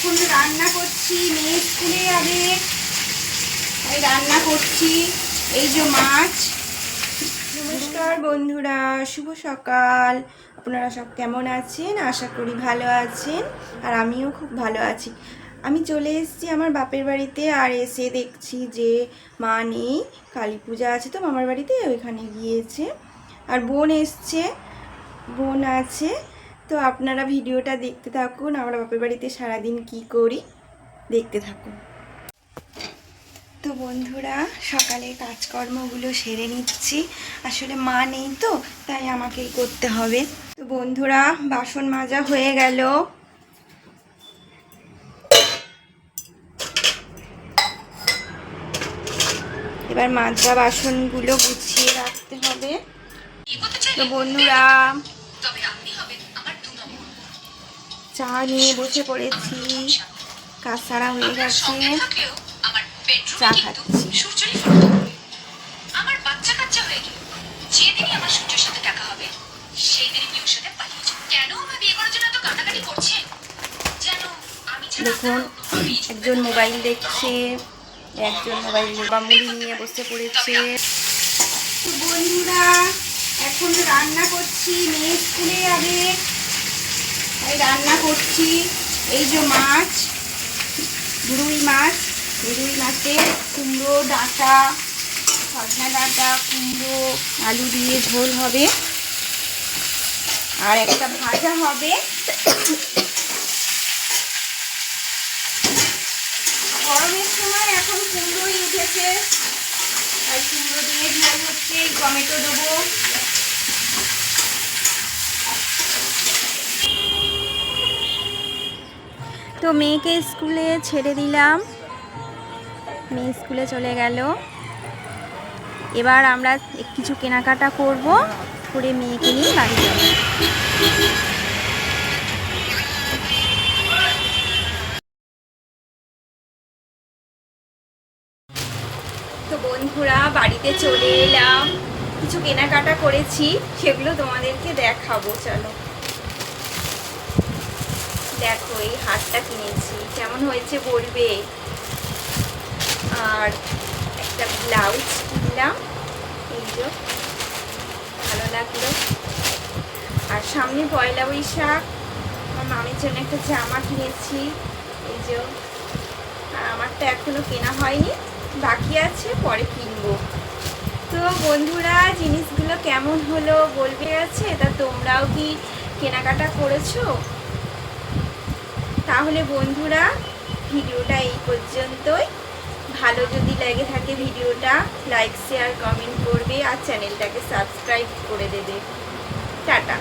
এখন রান্না করছি, মেয়ে স্কুলে যাবে তাই রান্না করছি। এই যে মাছ। নমস্কার বন্ধুরা, শুভ সকাল। আপনারা সব কেমন আছেন? আশা করি ভালো আছেন, আর আমিও খুব ভালো আছি। আমি চলে এসেছি আমার বাপের বাড়িতে, আর এসে দেখছি যে মা নেই, কালী পূজা আছে তো মামার বাড়িতে, ওইখানে গিয়েছে। আর বোন এসছে, বোন আছে। তো আপনারা ভিডিওটা দেখতে থাকুন, আমরা বাপের বাড়িতে সারাদিন কি করি দেখতে থাকুন। তো বন্ধুরা, সকালে কাজকর্মগুলো সেরে নিচ্ছি। আসলে মা নেই তো, তাই আমাকেই করতে হবে। তো বন্ধুরা, বাসন মাজা হয়ে গেল। এবার মাজা বাসনগুলো গুছিয়ে রাখতে হবে। তো বন্ধুরা, চা নিয়ে বসে পড়েছি, কাজ সারা হয়ে গেছে, চা খাচ্ছি। আমার বাচ্চা কাচ্চা হয়ে গেল, যেদিনই আমার সূর্যের সাথে দেখা হবে সেই দিনই আমি ওর সাথে পালিয়ে যাব। কেন আমার বিয়ে করার জন্য এত কাটাকাটি করছে? যেন আমি দেখুন, একজন মোবাইল দেখছে, একজন মোবাইল বা মুড়ি নিয়ে বসে পড়েছে। তো বন্ধুরা, এখন রান্না করছি, মেয়ে স্কুলে যাবে তাই রান্না করছি। এই যে মাছ, রুই মাছ। এই রুই মাছে কুমড়ো ডাঁটা, সজনা ডাঁটা, কুমড়ো, আলু দিয়ে ঝোল হবে, আর একটা ভাজা হবে। গরমের সময় এখন কুমড়োই উঠেছে, তাই কুমড়ো দিয়ে ঝোল হচ্ছে। টমেটো দেবো। তো মেয়েকে স্কুলে ছেড়ে দিলাম, মেয়ে স্কুলে চলে গেল। এবার আমরা কিছু কেনাকাটা করব, করে মেয়েকে নিয়ে বাড়ি যাব। তো বন্ধুরা, বাড়িতে চলে এলাম, কিছু কেনাকাটা করেছি, সেগুলো তোমাদেরকে দেখাবো। চলো দেখো, এই হারটা কিনেছি, কেমন হয়েছে বলবে। আর একটা ব্লাউজ কিনলাম, এই যে ভালো লাগলো। আর সামনে পয়লা বৈশাখ, আমার মামির জন্য একটা জামা কিনেছি, এই যে। আর আমারটা এখনো কেনা হয়নি, বাকি আছে, পরে কিনবো। তো বন্ধুরা, জিনিসগুলো কেমন হলো বলবে আছে। তা তোমরাও কি কেনাকাটা করেছো? তাহলে বন্ধুরা, ভিডিওটা এই পর্যন্তই। ভালো যদি লেগে থাকে ভিডিওটা, লাইক শেয়ার কমেন্ট করবে, আর চ্যানেলটাকে সাবস্ক্রাইব করে দেবে। টাটা।